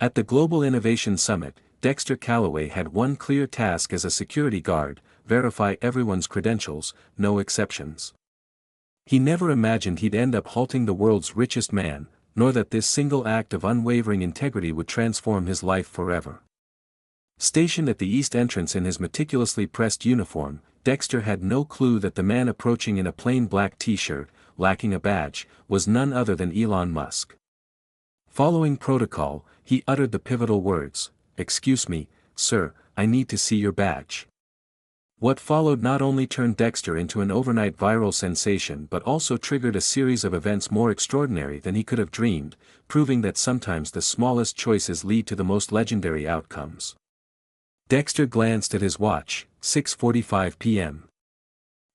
At the Global Innovation Summit, Dexter Calloway had one clear task as a security guard: verify everyone's credentials, no exceptions. He never imagined he'd end up halting the world's richest man, nor that this single act of unwavering integrity would transform his life forever. Stationed at the east entrance in his meticulously pressed uniform, Dexter had no clue that the man approaching in a plain black t-shirt, lacking a badge, was none other than Elon Musk. Following protocol, he uttered the pivotal words, "Excuse me, sir, I need to see your badge." What followed not only turned Dexter into an overnight viral sensation but also triggered a series of events more extraordinary than he could have dreamed, proving that sometimes the smallest choices lead to the most legendary outcomes. Dexter glanced at his watch, 6:45 p.m.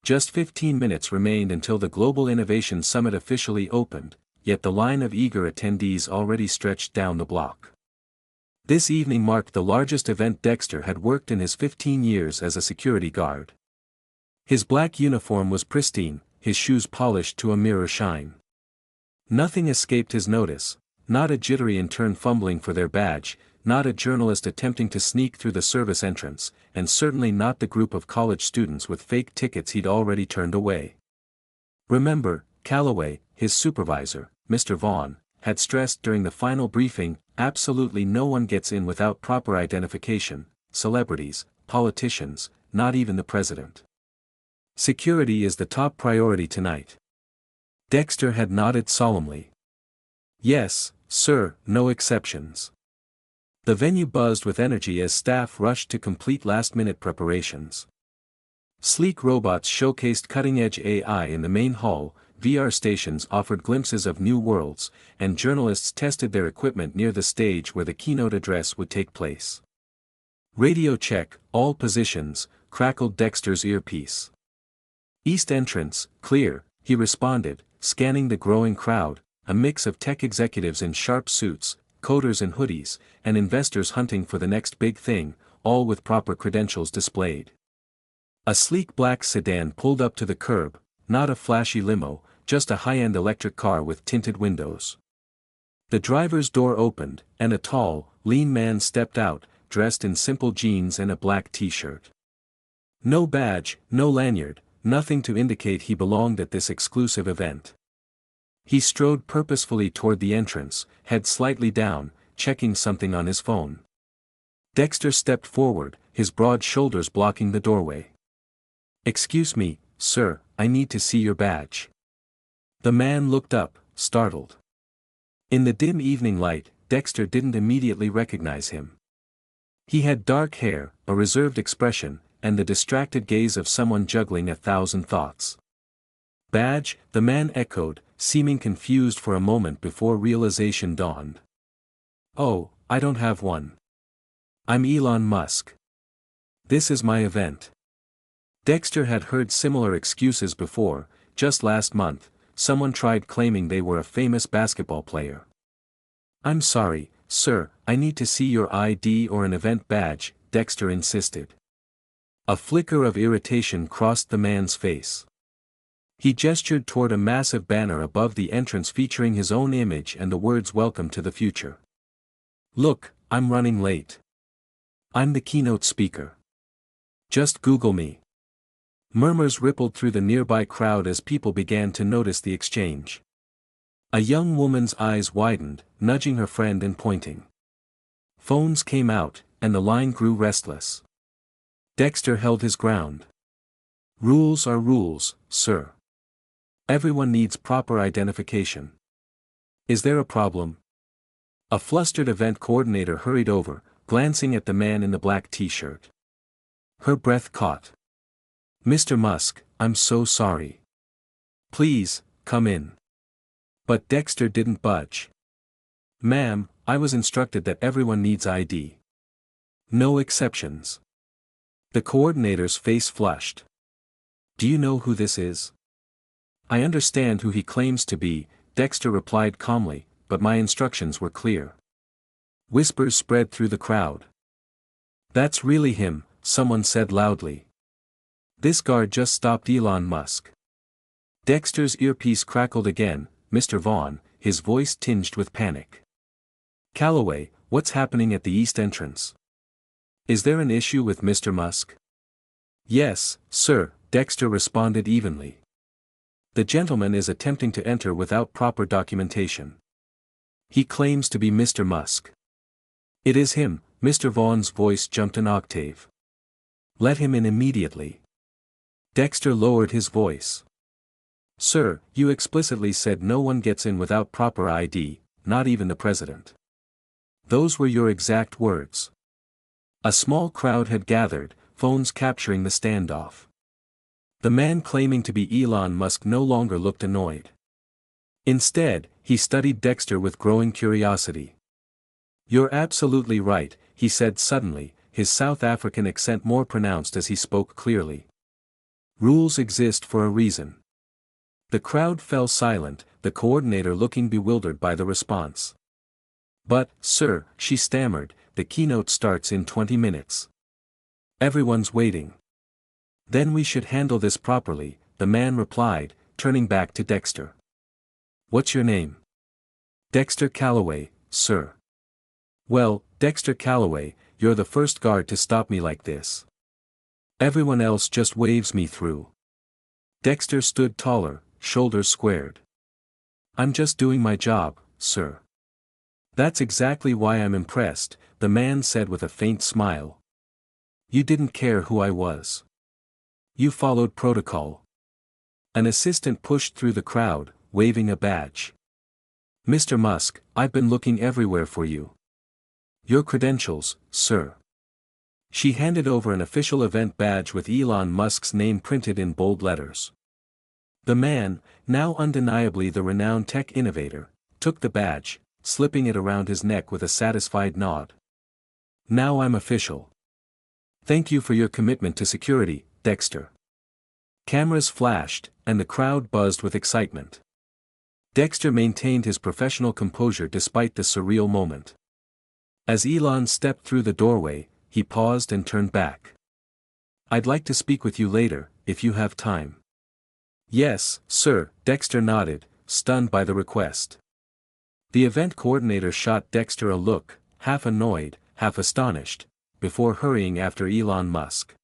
Just 15 minutes remained until the Global Innovation Summit officially opened, yet the line of eager attendees already stretched down the block. This evening marked the largest event Dexter had worked in his 15 years as a security guard. His black uniform was pristine, his shoes polished to a mirror shine. Nothing escaped his notice, not a jittery intern fumbling for their badge, not a journalist attempting to sneak through the service entrance, and certainly not the group of college students with fake tickets he'd already turned away. Remember, Calloway, his supervisor, Mr. Vaughn, had stressed during the final briefing, absolutely no one gets in without proper identification: celebrities, politicians, not even the president. Security is the top priority tonight. Dexter had nodded solemnly. Yes, sir, no exceptions. The venue buzzed with energy as staff rushed to complete last-minute preparations. Sleek robots showcased cutting-edge AI in the main hall, VR stations offered glimpses of new worlds, and journalists tested their equipment near the stage where the keynote address would take place. "Radio check, all positions," crackled Dexter's earpiece. "East entrance, clear," he responded, scanning the growing crowd, a mix of tech executives in sharp suits, coders in hoodies, and investors hunting for the next big thing, all with proper credentials displayed. A sleek black sedan pulled up to the curb, not a flashy limo, just a high-end electric car with tinted windows. The driver's door opened, and a tall, lean man stepped out, dressed in simple jeans and a black t-shirt. No badge, no lanyard, nothing to indicate he belonged at this exclusive event. He strode purposefully toward the entrance, head slightly down, checking something on his phone. Dexter stepped forward, his broad shoulders blocking the doorway. "Excuse me, sir, I need to see your badge." The man looked up, startled. In the dim evening light, Dexter didn't immediately recognize him. He had dark hair, a reserved expression, and the distracted gaze of someone juggling 1,000 thoughts. "Badge?" the man echoed, seeming confused for a moment before realization dawned. "Oh, I don't have one. I'm Elon Musk. This is my event." Dexter had heard similar excuses before. Just last month, someone tried claiming they were a famous basketball player. "I'm sorry, sir, I need to see your ID or an event badge," Dexter insisted. A flicker of irritation crossed the man's face. He gestured toward a massive banner above the entrance featuring his own image and the words "Welcome to the future." "Look, I'm running late. I'm the keynote speaker. Just Google me." Murmurs rippled through the nearby crowd as people began to notice the exchange. A young woman's eyes widened, nudging her friend and pointing. Phones came out, and the line grew restless. Dexter held his ground. "Rules are rules, sir. Everyone needs proper identification. Is there a problem?" A flustered event coordinator hurried over, glancing at the man in the black t-shirt. Her breath caught. "Mr. Musk, I'm so sorry. Please, come in." But Dexter didn't budge. "Ma'am, I was instructed that everyone needs ID. No exceptions." The coordinator's face flushed. "Do you know who this is?" "I understand who he claims to be," Dexter replied calmly, "but my instructions were clear." Whispers spread through the crowd. "That's really him," someone said loudly. "This guard just stopped Elon Musk." Dexter's earpiece crackled again. "Mr. Vaughn," his voice tinged with panic. "Calloway, what's happening at the east entrance? Is there an issue with Mr. Musk? Yes, sir, Dexter responded evenly. The gentleman is attempting to enter without proper documentation. He claims to be Mr. Musk. It is him. Mr. Vaughn's voice jumped an octave. Let him in immediately. Dexter lowered his voice. Sir, you explicitly said no one gets in without proper ID, not even the president. Those were your exact words. A small crowd had gathered, phones capturing the standoff. The man claiming to be Elon Musk no longer looked annoyed. Instead, he studied Dexter with growing curiosity. You're absolutely right, he said suddenly, his South African accent more pronounced as he spoke clearly. Rules exist for a reason. The crowd fell silent, the coordinator looking bewildered by the response. But, sir, she stammered, the keynote starts in 20 minutes. Everyone's waiting. Then we should handle this properly, the man replied, turning back to Dexter. What's your name? Dexter Calloway, sir. Well, Dexter Calloway, you're the first guard to stop me like this. Everyone else just waves me through. Dexter stood taller, shoulders squared. I'm just doing my job, sir. That's exactly why I'm impressed, the man said with a faint smile. You didn't care who I was. You followed protocol. An assistant pushed through the crowd, waving a badge. Mr. Musk, I've been looking everywhere for you. Your credentials, sir. She handed over an official event badge with Elon Musk's name printed in bold letters. The man, now undeniably the renowned tech innovator, took the badge, slipping it around his neck with a satisfied nod. Now I'm official. Thank you for your commitment to security, Dexter. Cameras flashed, and the crowd buzzed with excitement. Dexter maintained his professional composure despite the surreal moment. As Elon stepped through the doorway, he paused and turned back. I'd like to speak with you later, if you have time. Yes, sir, Dexter nodded, stunned by the request. The event coordinator shot Dexter a look, half annoyed, half astonished, before hurrying after Elon Musk.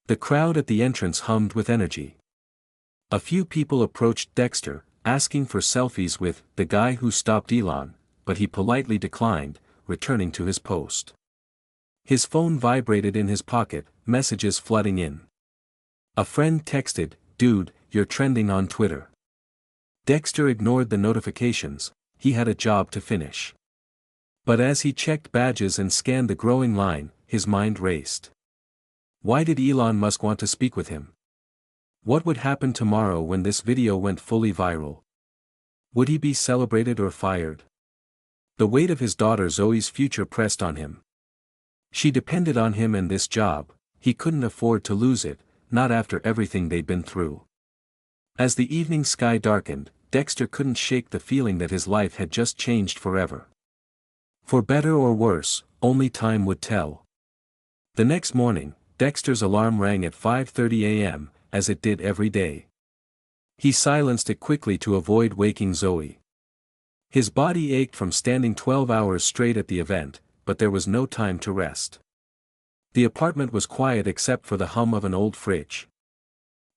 The crowd at the entrance hummed with energy. A few people approached Dexter, asking for selfies with the guy who stopped Elon, but he politely declined, returning to his post. His phone vibrated in his pocket, messages flooding in. A friend texted, "Dude, you're trending on Twitter." Dexter ignored the notifications, he had a job to finish. But as he checked badges and scanned the growing line, his mind raced. Why did Elon Musk want to speak with him? What would happen tomorrow when this video went fully viral? Would he be celebrated or fired? The weight of his daughter Zoe's future pressed on him. She depended on him and this job, he couldn't afford to lose it, not after everything they'd been through. As the evening sky darkened, Dexter couldn't shake the feeling that his life had just changed forever. For better or worse, only time would tell. The next morning, Dexter's alarm rang at 5:30 a.m., as it did every day. He silenced it quickly to avoid waking Zoe. His body ached from standing 12 hours straight at the event, but there was no time to rest. The apartment was quiet except for the hum of an old fridge.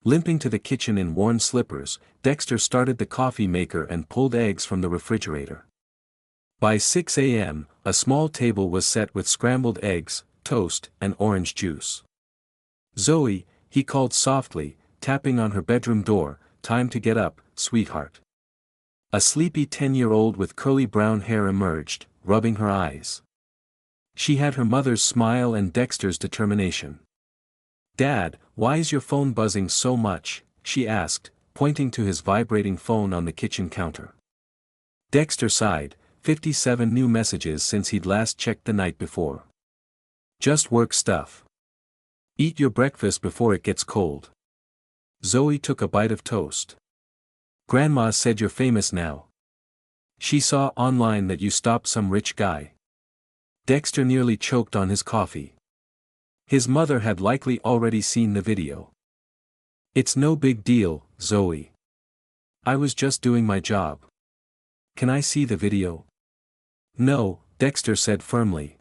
Limping to the kitchen in worn slippers, Dexter started the coffee maker and pulled eggs from the refrigerator. By 6 a.m., a small table was set with scrambled eggs, toast, and orange juice. Zoe, he called softly, tapping on her bedroom door, time to get up, sweetheart. A sleepy 10-year-old with curly brown hair emerged, rubbing her eyes. She had her mother's smile and Dexter's determination. Dad, why is your phone buzzing so much? She asked, pointing to his vibrating phone on the kitchen counter. Dexter sighed, 57 new messages since he'd last checked the night before. Just work stuff. Eat your breakfast before it gets cold. Zoe took a bite of toast. Grandma said you're famous now. She saw online that you stopped some rich guy. Dexter nearly choked on his coffee. His mother had likely already seen the video. It's no big deal, Zoe. I was just doing my job. Can I see the video? No, Dexter said firmly.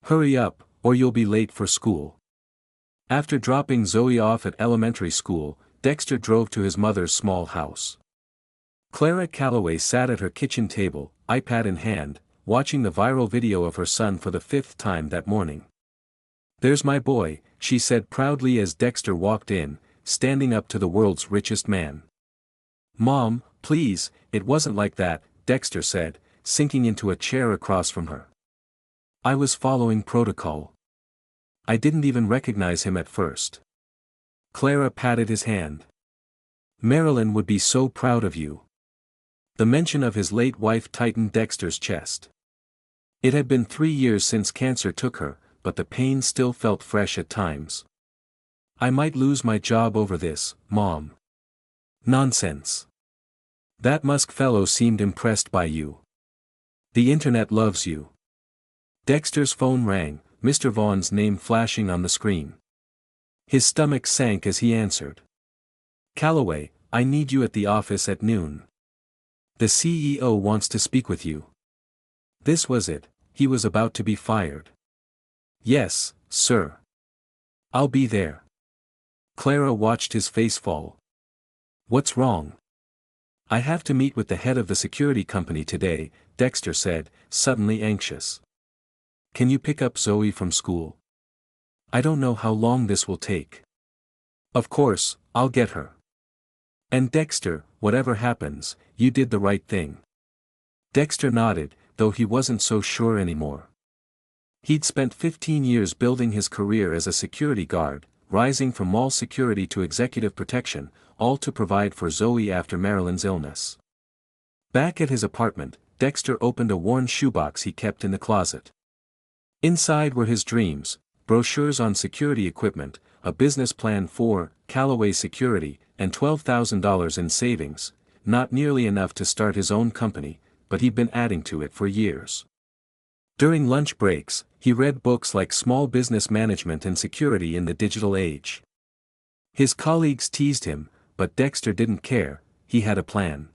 Hurry up, or you'll be late for school. After dropping Zoe off at elementary school, Dexter drove to his mother's small house. Clara Calloway sat at her kitchen table, iPad in hand, watching the viral video of her son for the 5th time that morning. There's my boy, she said proudly as Dexter walked in, standing up to the world's richest man. Mom, please, it wasn't like that, Dexter said, sinking into a chair across from her. I was following protocol. I didn't even recognize him at first. Clara patted his hand. Marilyn would be so proud of you. The mention of his late wife tightened Dexter's chest. It had been 3 years since cancer took her, but the pain still felt fresh at times. I might lose my job over this, Mom. Nonsense. That Musk fellow seemed impressed by you. The internet loves you. Dexter's phone rang, Mr. Vaughn's name flashing on the screen. His stomach sank as he answered. Calloway, I need you at the office at noon. The CEO wants to speak with you. This was it, he was about to be fired. Yes, sir. I'll be there. Clara watched his face fall. What's wrong? I have to meet with the head of the security company today, Dexter said, suddenly anxious. Can you pick up Zoe from school? I don't know how long this will take. Of course, I'll get her. And Dexter, whatever happens, you did the right thing. Dexter nodded, though he wasn't so sure anymore. He'd spent 15 years building his career as a security guard, rising from mall security to executive protection, all to provide for Zoe after Marilyn's illness. Back at his apartment, Dexter opened a worn shoebox he kept in the closet. Inside were his dreams, brochures on security equipment, a business plan for Calloway Security, and $12,000 in savings, not nearly enough to start his own company, but he'd been adding to it for years. During lunch breaks, he read books like Small Business Management and Security in the Digital Age. His colleagues teased him, but Dexter didn't care, he had a plan.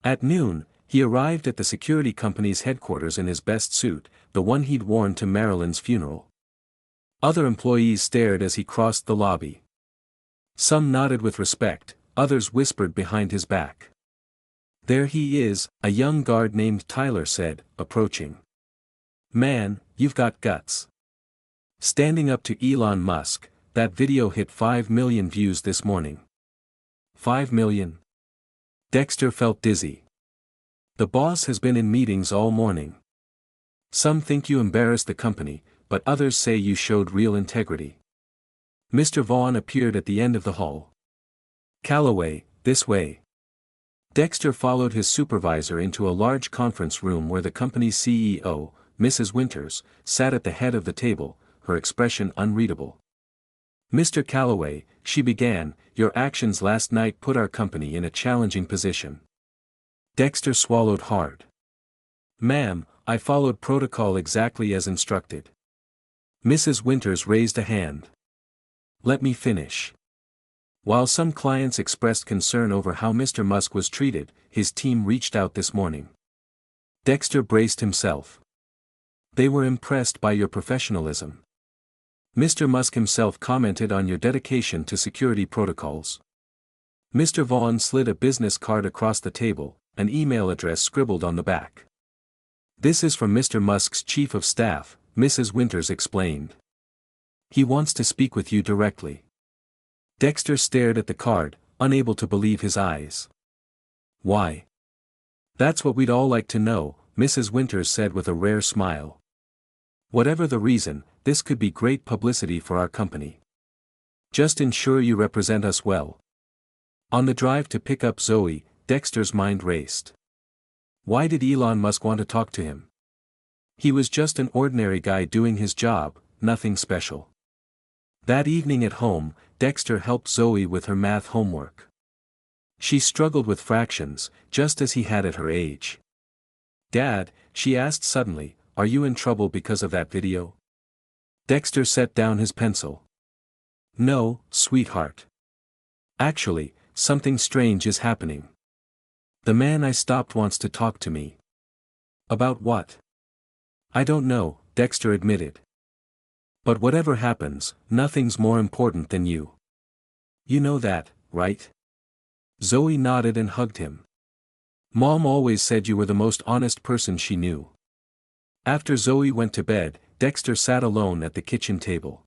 At noon, he arrived at the security company's headquarters in his best suit, the one he'd worn to Marilyn's funeral. Other employees stared as he crossed the lobby. Some nodded with respect, others whispered behind his back. There he is, a young guard named Tyler said, approaching. Man, you've got guts. Standing up to Elon Musk, that video hit 5 million views this morning. 5 million? Dexter felt dizzy. The boss has been in meetings all morning. Some think you embarrassed the company, but others say you showed real integrity. Mr. Vaughn appeared at the end of the hall. Calloway, this way. Dexter followed his supervisor into a large conference room where the company's CEO, Mrs. Winters, sat at the head of the table, her expression unreadable. Mr. Calloway, she began, your actions last night put our company in a challenging position. Dexter swallowed hard. Ma'am, I followed protocol exactly as instructed. Mrs. Winters raised a hand. Let me finish. While some clients expressed concern over how Mr. Musk was treated, his team reached out this morning. Dexter braced himself. They were impressed by your professionalism. Mr. Musk himself commented on your dedication to security protocols. Mr. Vaughn slid a business card across the table, an email address scribbled on the back. This is from Mr. Musk's chief of staff, Mrs. Winters explained. He wants to speak with you directly. Dexter stared at the card, unable to believe his eyes. Why? That's what we'd all like to know, Mrs. Winters said with a rare smile. Whatever the reason, this could be great publicity for our company. Just ensure you represent us well. On the drive to pick up Zoe, Dexter's mind raced. Why did Elon Musk want to talk to him? He was just an ordinary guy doing his job, nothing special. That evening at home, Dexter helped Zoe with her math homework. She struggled with fractions, just as he had at her age. Dad, she asked suddenly, are you in trouble because of that video? Dexter set down his pencil. No, sweetheart. Actually, something strange is happening. The man I stopped wants to talk to me. About what? I don't know, Dexter admitted. But whatever happens, nothing's more important than you. You know that, right? Zoe nodded and hugged him. Mom always said you were the most honest person she knew. After Zoe went to bed, Dexter sat alone at the kitchen table.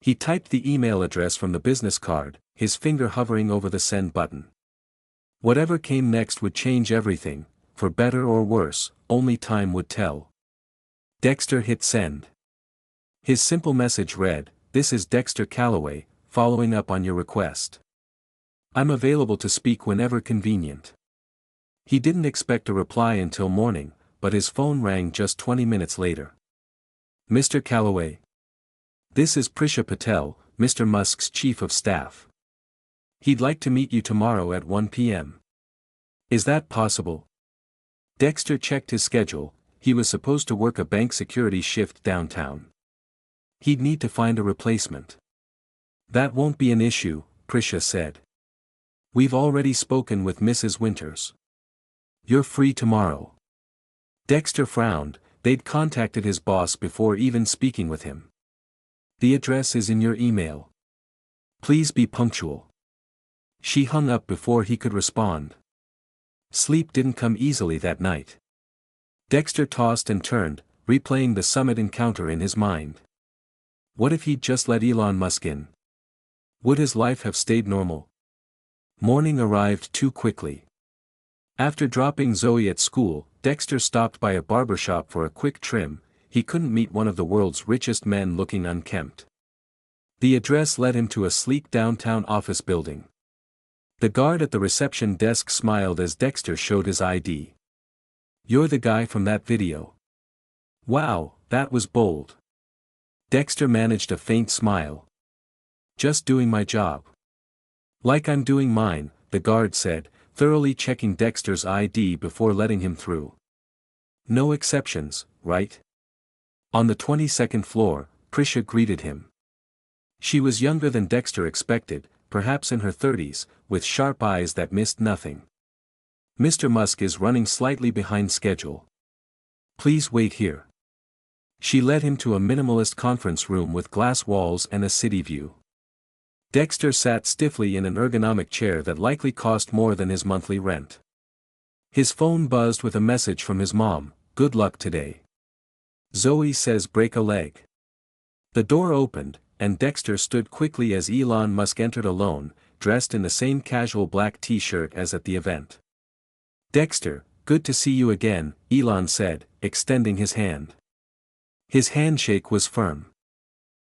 He typed the email address from the business card, his finger hovering over the send button. Whatever came next would change everything, for better or worse, only time would tell. Dexter hit send. His simple message read, "This is Dexter Calloway, following up on your request. I'm available to speak whenever convenient." He didn't expect a reply until morning, but his phone rang just 20 minutes later. "Mr. Calloway. This is Prisha Patel, Mr. Musk's chief of staff. He'd like to meet you tomorrow at 1 p.m. Is that possible?" Dexter checked his schedule. He was supposed to work a bank security shift downtown. He'd need to find a replacement. "That won't be an issue," Prisha said. "We've already spoken with Mrs. Winters. You're free tomorrow." Dexter frowned. They'd contacted his boss before even speaking with him. "The address is in your email. Please be punctual." She hung up before he could respond. Sleep didn't come easily that night. Dexter tossed and turned, replaying the summit encounter in his mind. What if he'd just let Elon Musk in? Would his life have stayed normal? Morning arrived too quickly. After dropping Zoe at school, Dexter stopped by a barbershop for a quick trim. He couldn't meet one of the world's richest men looking unkempt. The address led him to a sleek downtown office building. The guard at the reception desk smiled as Dexter showed his ID. "You're the guy from that video." "Wow, that was bold." Dexter managed a faint smile. "Just doing my job." "Like I'm doing mine," the guard said, thoroughly checking Dexter's ID before letting him through. "No exceptions, right?" On the 22nd floor, Prisha greeted him. She was younger than Dexter expected, perhaps in her 30s, with sharp eyes that missed nothing. "Mr. Musk is running slightly behind schedule. Please wait here." She led him to a minimalist conference room with glass walls and a city view. Dexter sat stiffly in an ergonomic chair that likely cost more than his monthly rent. His phone buzzed with a message from his mom, "Good luck today. Zoe says break a leg." The door opened, and Dexter stood quickly as Elon Musk entered alone, dressed in the same casual black t-shirt as at the event. "Dexter, good to see you again," Elon said, extending his hand. His handshake was firm.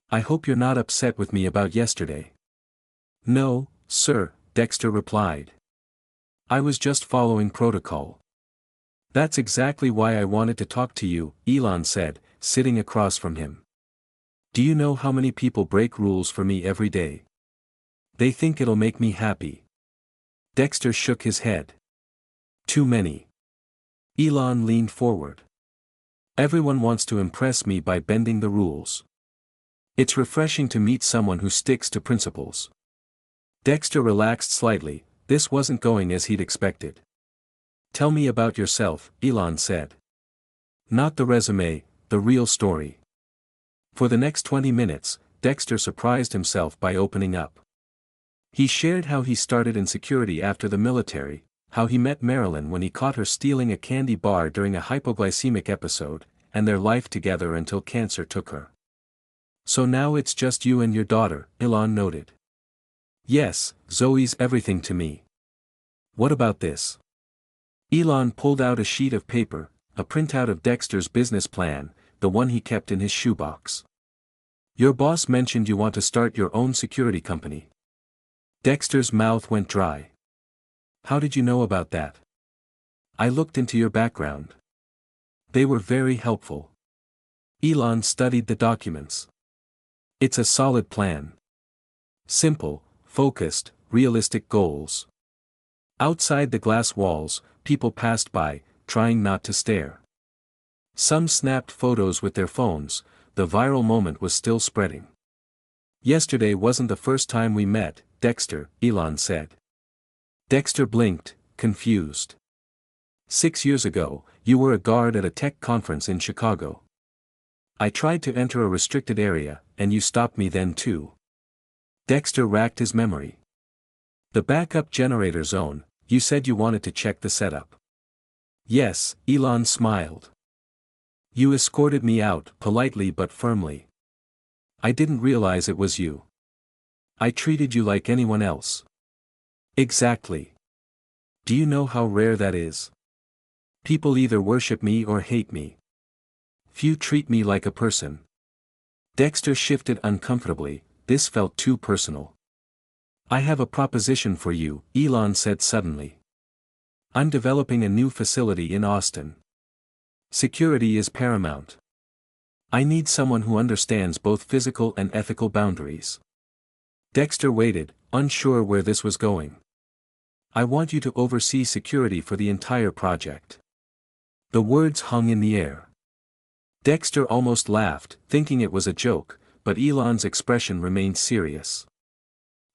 "I hope you're not upset with me about yesterday." "No, sir," Dexter replied. "I was just following protocol." "That's exactly why I wanted to talk to you," Elon said, sitting across from him. "Do you know how many people break rules for me every day? They think it'll make me happy." Dexter shook his head. "Too many." Elon leaned forward. "Everyone wants to impress me by bending the rules. It's refreshing to meet someone who sticks to principles." Dexter relaxed slightly. This wasn't going as he'd expected. "Tell me about yourself," Elon said. "Not the resume, the real story." For the next 20 minutes, Dexter surprised himself by opening up. He shared how he started in security after the military, how he met Marilyn when he caught her stealing a candy bar during a hypoglycemic episode, and their life together until cancer took her. "So now it's just you and your daughter," Elon noted. "Yes, Zoe's everything to me." "What about this?" Elon pulled out a sheet of paper, a printout of Dexter's business plan, the one he kept in his shoebox. "Your boss mentioned you want to start your own security company." Dexter's mouth went dry. "How did you know about that?" "I looked into your background. They were very helpful." Elon studied the documents. "It's a solid plan. Simple, focused, realistic goals." Outside the glass walls, people passed by, trying not to stare. Some snapped photos with their phones. The viral moment was still spreading. "Yesterday wasn't the first time we met, Dexter," Elon said. Dexter blinked, confused. 6 years ago, You were a guard at a tech conference in Chicago. I tried to enter a restricted area, and you stopped me then too. Dexter racked his memory. The backup generator zone, you said you wanted to check the setup. Yes, Elon smiled. You escorted me out, politely but firmly. I didn't realize it was you. I treated you like anyone else. Exactly. Do you know how rare that is? People either worship me or hate me. Few treat me like a person. Dexter shifted uncomfortably, this felt too personal. I have a proposition for you, Elon said suddenly. I'm developing a new facility in Austin. Security is paramount. I need someone who understands both physical and ethical boundaries. Dexter waited, unsure where this was going. I want you to oversee security for the entire project. The words hung in the air. Dexter almost laughed, thinking it was a joke, but Elon's expression remained serious.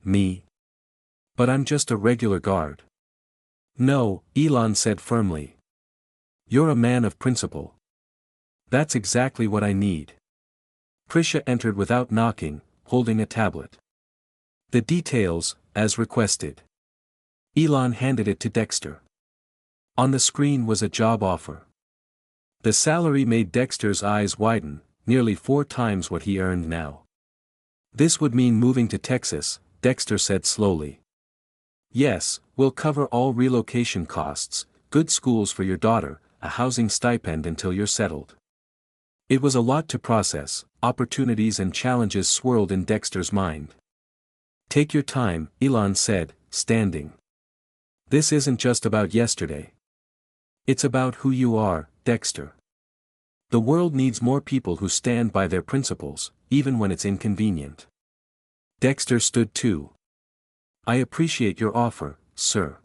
Me? But I'm just a regular guard. No, Elon said firmly. You're a man of principle. That's exactly what I need. Prisha entered without knocking, holding a tablet. The details, as requested. Elon handed it to Dexter. On the screen was a job offer. The salary made Dexter's eyes widen, nearly 4 times what he earned now. This would mean moving to Texas, Dexter said slowly. Yes, we'll cover all relocation costs, good schools for your daughter, a housing stipend until you're settled. It was a lot to process, opportunities and challenges swirled in Dexter's mind. Take your time, Elon said, standing. This isn't just about yesterday. It's about who you are, Dexter. The world needs more people who stand by their principles, even when it's inconvenient. Dexter stood too. I appreciate your offer, sir.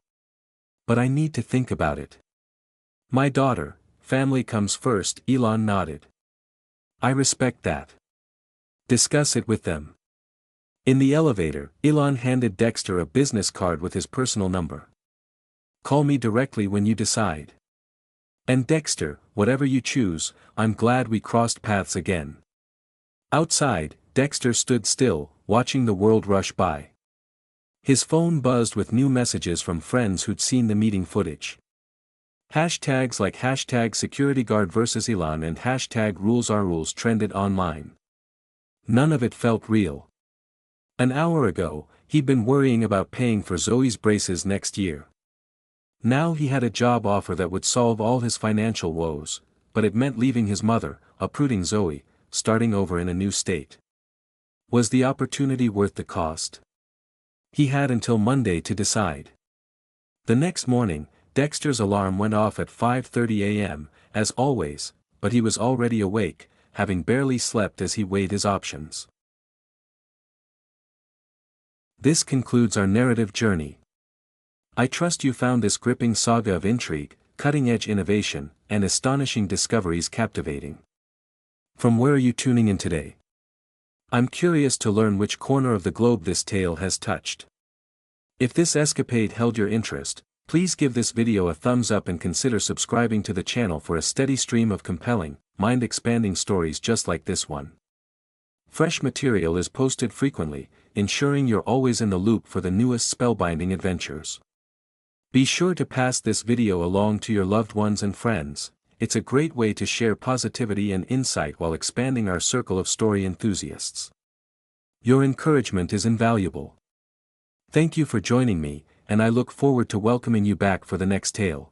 But I need to think about it. My daughter, family comes first, Elon nodded. I respect that. Discuss it with them. In the elevator, Elon handed Dexter a business card with his personal number. Call me directly when you decide. And Dexter, whatever you choose, I'm glad we crossed paths again. Outside, Dexter stood still, watching the world rush by. His phone buzzed with new messages from friends who'd seen the meeting footage. Hashtags like #SecurityGuard vs Elon and #RulesAreRules trended online. None of it felt real. An hour ago, he'd been worrying about paying for Zoe's braces next year. Now he had a job offer that would solve all his financial woes, but it meant leaving his mother, uprooting Zoe, starting over in a new state. Was the opportunity worth the cost? He had until Monday to decide. The next morning, Dexter's alarm went off at 5:30 a.m., as always, but he was already awake, having barely slept as he weighed his options. This concludes our narrative journey. I trust you found this gripping saga of intrigue, cutting-edge innovation, and astonishing discoveries captivating. From where are you tuning in today? I'm curious to learn which corner of the globe this tale has touched. If this escapade held your interest, please give this video a thumbs up and consider subscribing to the channel for a steady stream of compelling, mind-expanding stories just like this one. Fresh material is posted frequently, ensuring you're always in the loop for the newest spellbinding adventures. Be sure to pass this video along to your loved ones and friends. It's a great way to share positivity and insight while expanding our circle of story enthusiasts. Your encouragement is invaluable. Thank you for joining me, and I look forward to welcoming you back for the next tale.